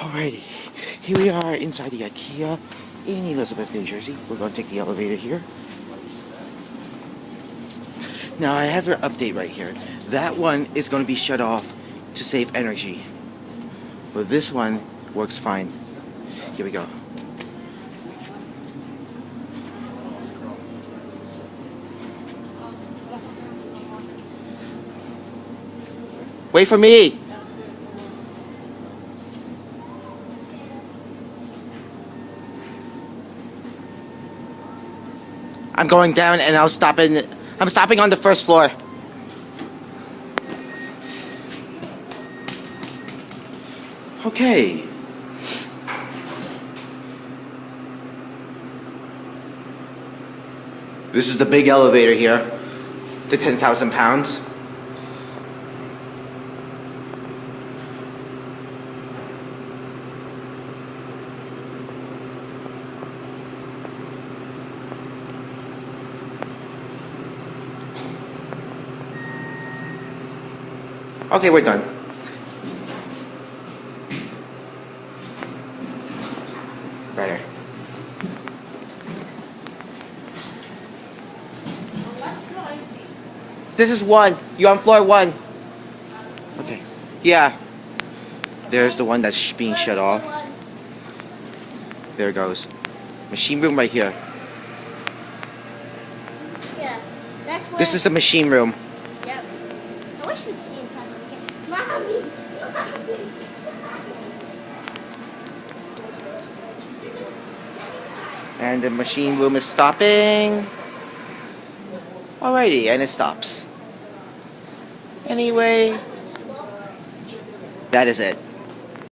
Alrighty, here we are inside the IKEA in Elizabeth, New Jersey. We're going to take the elevator here. Now I have your update right here. That one is going to be shut off to save energy. But this one works fine. Here we go. Wait for me! I'm going down and I'm stopping on the first floor. Okay. This is the big elevator here. The 10,000 pounds. Okay, we're done. Right here. This is 1. You're on floor 1. Okay. Yeah. There's the one that's being shut off. There it goes. Machine room right here. Yeah. That's where. This is the machine room. Yep. I wish we'd see inside again. Mommy! And the machine room is stopping. Alrighty, and it stops. Anyway, that is it.